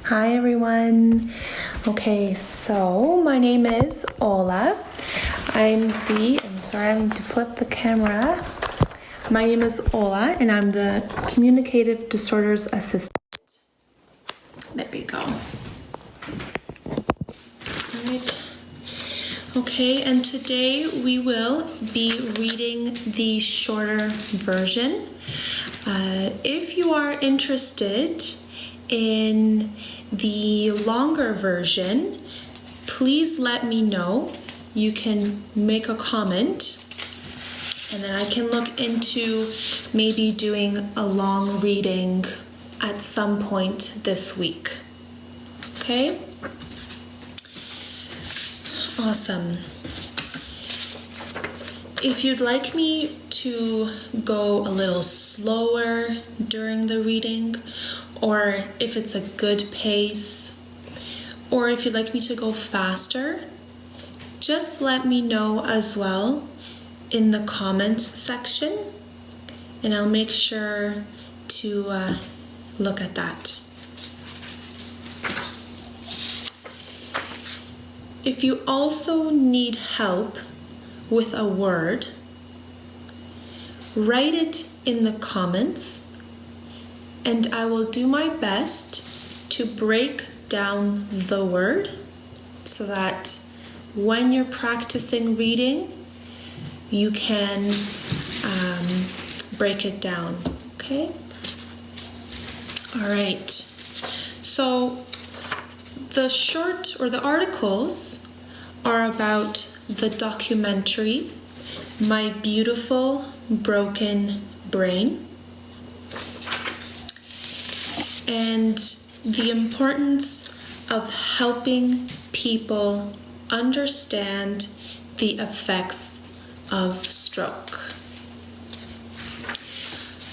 Hi everyone. Okay, so my name is Ola. I need to flip the camera. My name is Ola and I'm the Communicative Disorders Assistant. There we go. Alright. Okay, and today we will be reading the shorter version. If you are interested in the longer version, please let me know. You can make a comment and then I can look into maybe doing a long reading at some point this week. Okay? Awesome. If you'd like me to go a little slower during the reading, or if it's a good pace, or if you'd like me to go faster, just let me know as well in the comments section, and I'll make sure to look at that. If you also need help with a word, write it in the comments and I will do my best to break down the word so that when you're practicing reading, you can break it down, okay? All right, so the articles are about the documentary, My Beautiful Broken Brain, and the importance of helping people understand the effects of stroke.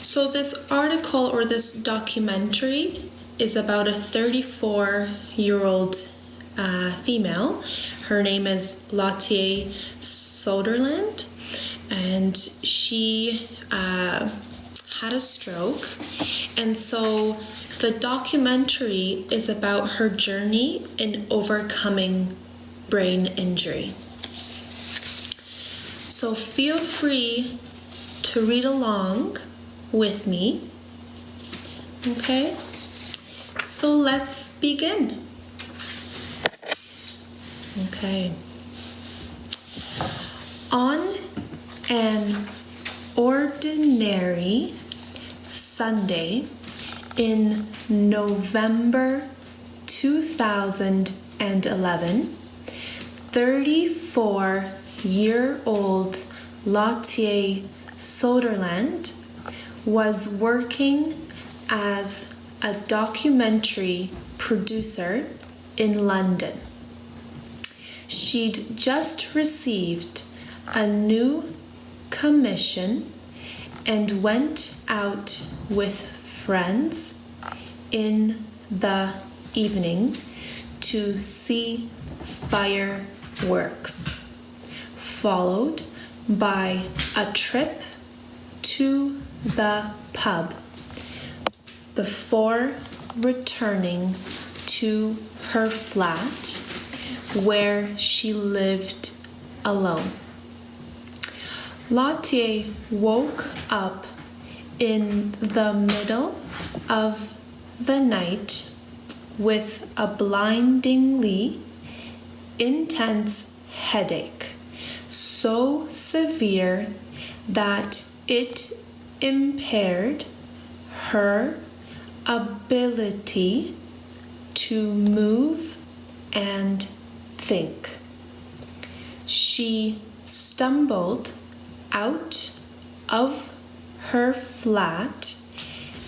So this article or this documentary is about a 34-year-old female. Her name is Lottie Soderland, and she had a stroke, and so the documentary is about her journey in overcoming brain injury. So feel free to read along with me. Okay, so let's begin. Okay. On an ordinary Sunday in November 2011, 34-year-old Lottie Soderland was working as a documentary producer in London. She'd just received a new commission and went out with friends in the evening to see fireworks, followed by a trip to the pub before returning to her flat where she lived alone. Lottie woke up in the middle of the night with a blindingly intense headache, so severe that it impaired her ability to move and think. She stumbled out of her flat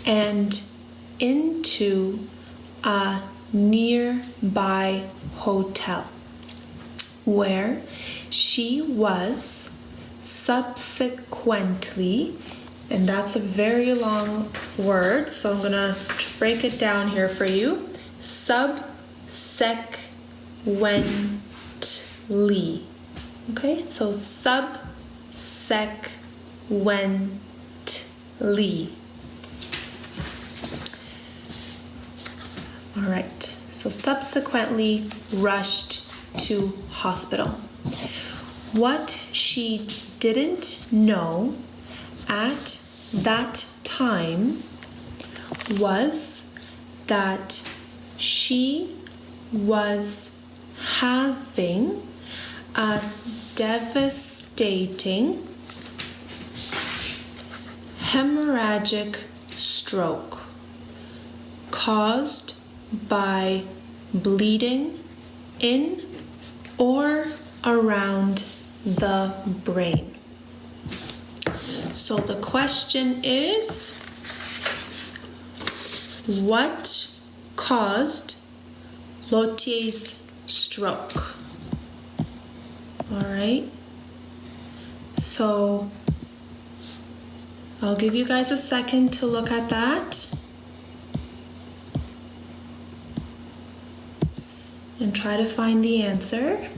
and into a nearby hotel, where she was subsequently, and that's a very long word, so I'm gonna break it down here for you, subsequently. Okay, so subsequently. All right, so subsequently rushed to hospital. What she didn't know at that time was that she was having a devastating hemorrhagic stroke caused by bleeding in or around the brain. So the question is, what caused Lotie's stroke? All right, so I'll give you guys a second to look at that and try to find the answer.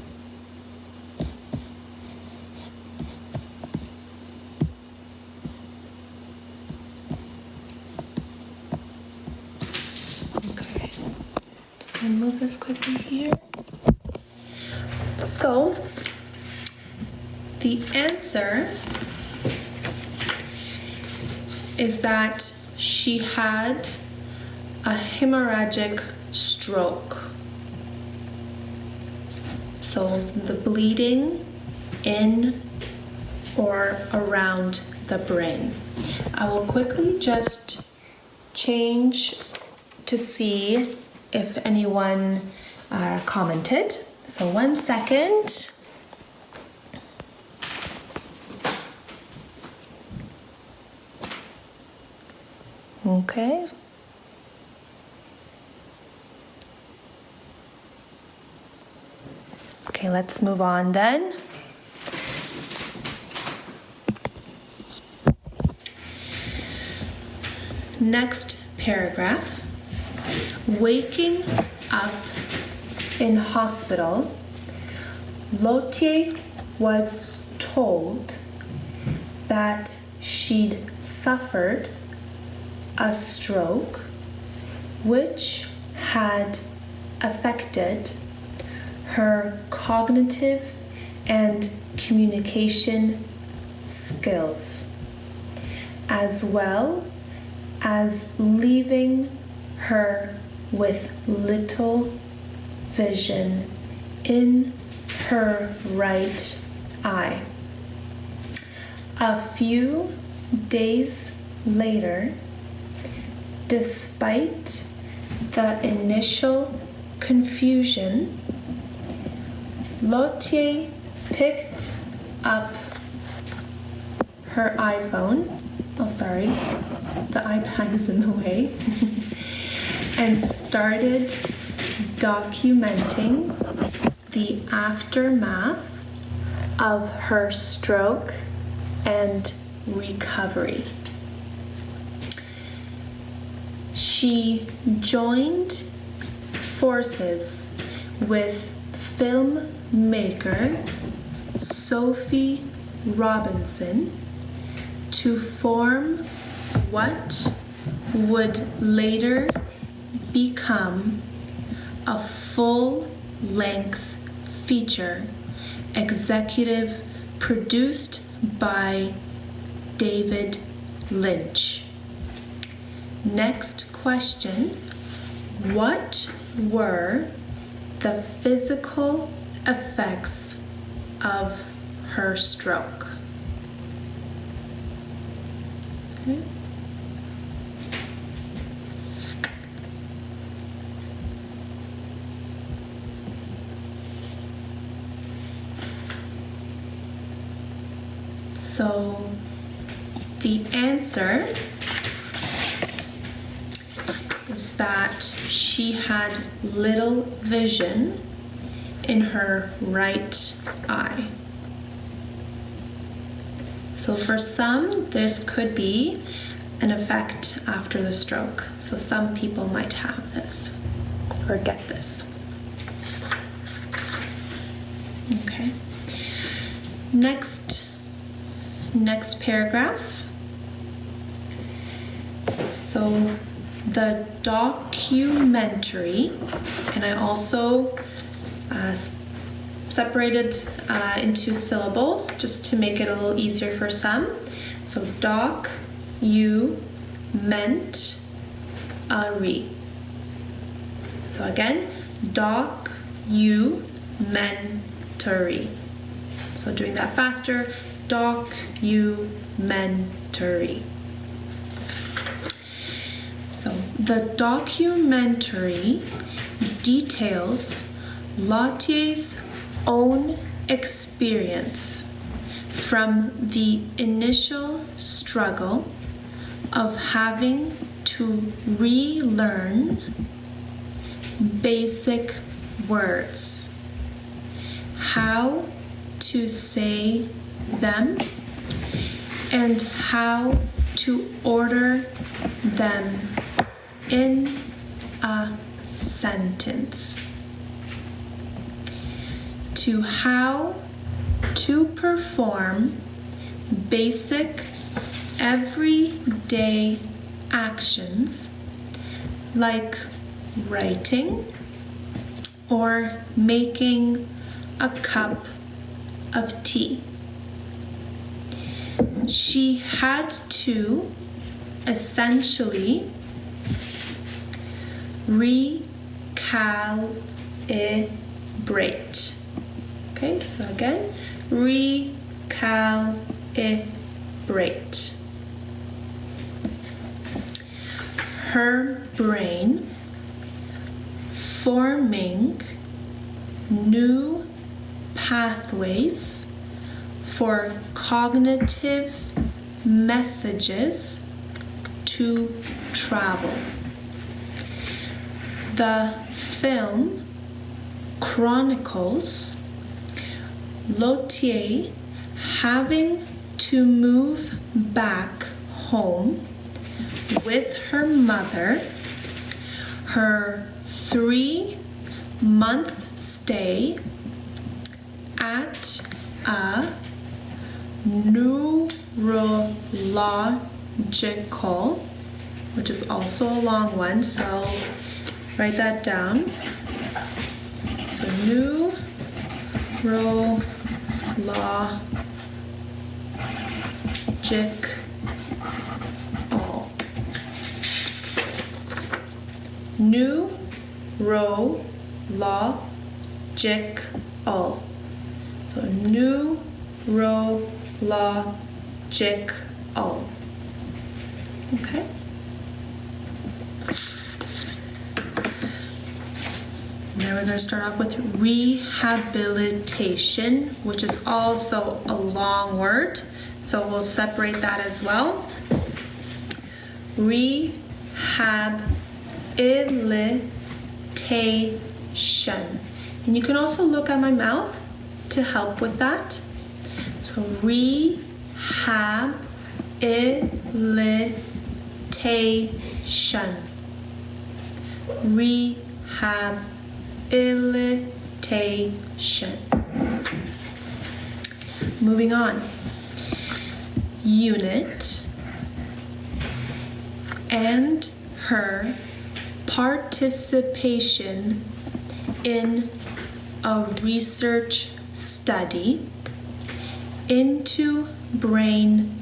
Okay, just gonna move this quickly here. So the answer is that she had a hemorrhagic stroke. So the bleeding in or around the brain. I will quickly just change to see if anyone commented. So 1 second. Okay. Okay, let's move on then. Next paragraph. Waking up in hospital, Lotie was told that she'd suffered a stroke which had affected her cognitive and communication skills, as well as leaving her with little vision in her right eye. A few days later, despite the initial confusion, Lotie picked up her iPhone. Oh, sorry, the iPad is in the way. And started documenting the aftermath of her stroke and recovery. She joined forces with filmmaker Sophie Robinson to form what would later become a full-length feature executive produced by David Lynch. Next question. What were the physical effects of her stroke? Okay. So the answer is that she had little vision in her right eye. So for some, this could be an effect after the stroke. So some people might have this or get this. Okay. Next paragraph. So the documentary, and I also separated into syllables just to make it a little easier for some. So documentary. So again, documentary. So doing that faster, documentary. So the documentary details Lottie's own experience from the initial struggle of having to relearn basic words, how to say them, and how to order them in a sentence, to how to perform basic everyday actions like writing or making a cup of tea. She had to essentially recalibrate. Okay, so again, recalibrate. Her brain forming new pathways for cognitive messages to travel. The film chronicles Lottie having to move back home with her mother, her 3-month stay at a neurological, which is also a long one, so I'll write that down. So neurological neurological. So neurological. Okay. Now we're going to start off with rehabilitation, which is also a long word. So we'll separate that as well. Rehabilitation. And you can also look at my mouth to help with that. So rehabilitation. Rehabilitation. Moving on. Unit and her participation in a research study into brain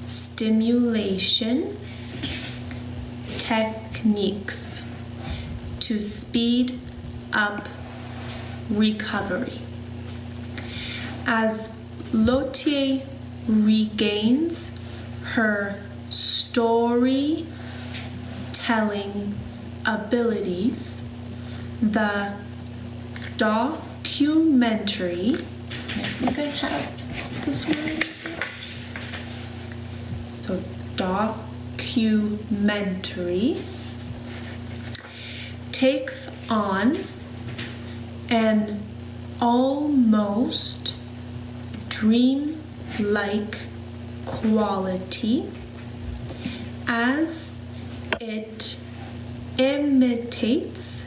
stimulation techniques to speed up recovery. As Lottie regains her storytelling abilities, the documentary, I think I have this one. So documentary takes on an almost dream-like quality as it imitates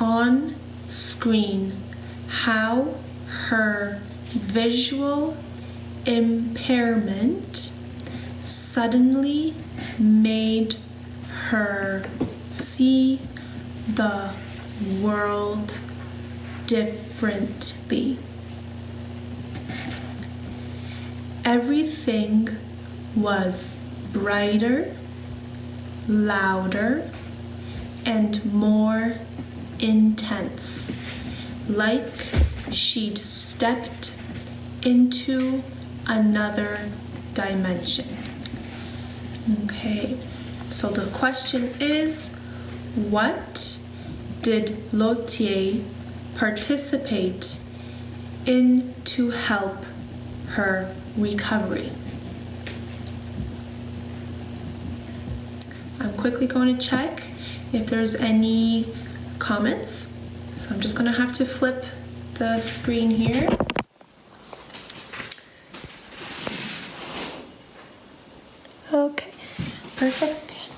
on screen how her visual impairment suddenly made her see the world differently. Everything was brighter, louder, and more intense, like she'd stepped into another dimension. Okay, so the question is, what did Lothier participate in to help her recovery? I'm quickly going to check if there's any comments. So I'm just going to have to flip the screen here. Okay, perfect.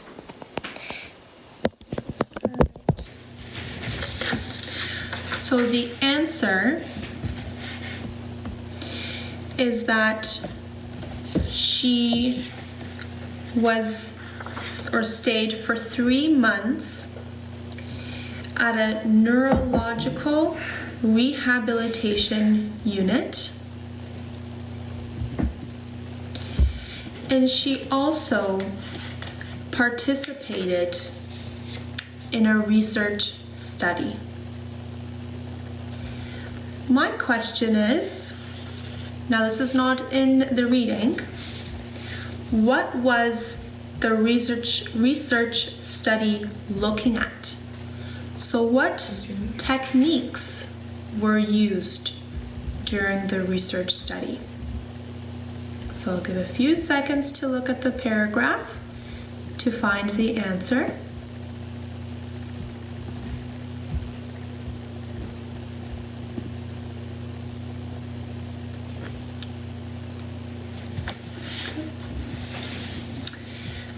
So the answer is that she was or stayed for 3 months at a neurological rehabilitation unit. And she also participated in a research study. My question is, now this is not in the reading, what was the research study looking at? So what techniques were used during the research study? So I'll give a few seconds to look at the paragraph to find the answer.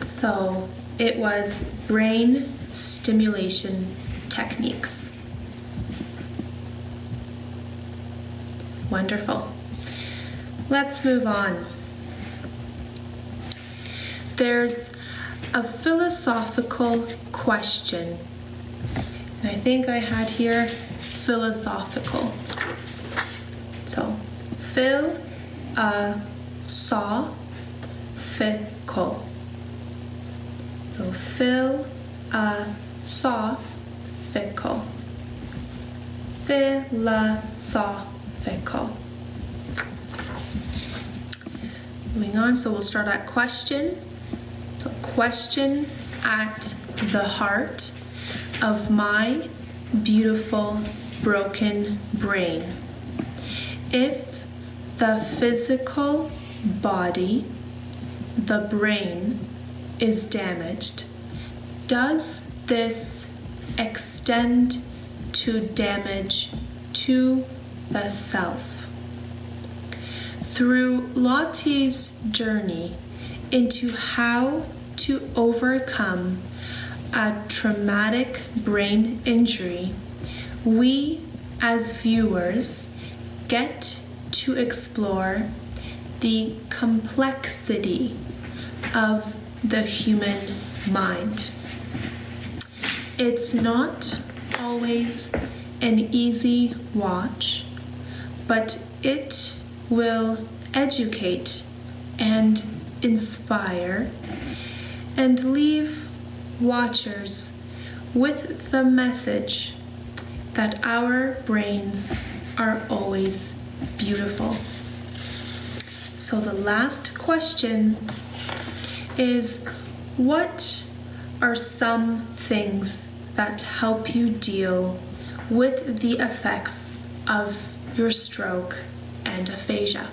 So it was brain stimulation techniques. Wonderful. Let's move on. There's a philosophical question. And I think I had here philosophical. So philosophical. So philosophical. Philosophical. Moving on, so we'll start at question. The question at the heart of my beautiful broken brain. If the physical body, the brain, is damaged, does this extend to damage to the self? Through Lottie's journey into how to overcome a traumatic brain injury, we as viewers get to explore the complexity of the human mind. It's not always an easy watch, but it will educate and inspire and leave watchers with the message that our brains are always beautiful. So the last question is, what are some things that help you deal with the effects of your stroke and aphasia?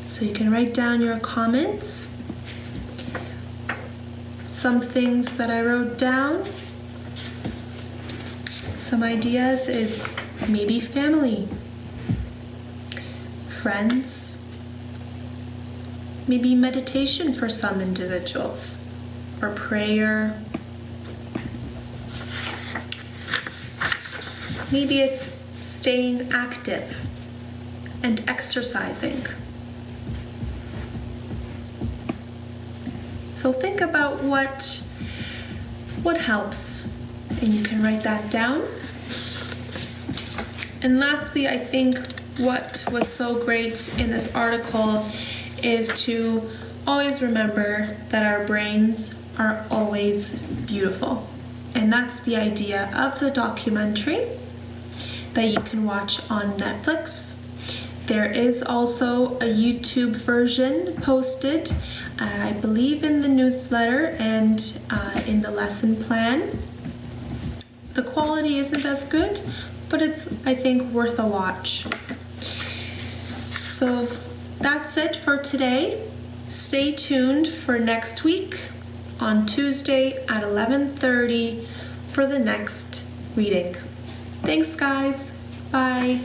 So you can write down your comments. Some things that I wrote down, some ideas is maybe family, friends, maybe meditation for some individuals, or prayer. Maybe it's staying active and exercising. So think about what helps, and you can write that down. And lastly, I think what was so great in this article is to always remember that our brains are always beautiful. And that's the idea of the documentary that you can watch on Netflix. There is also a YouTube version posted, I believe in the newsletter and in the lesson plan. The quality isn't as good, but it's, I think, worth a watch. So that's it for today. Stay tuned for next week on Tuesday at 11:30 for the next reading. Thanks, guys. Bye.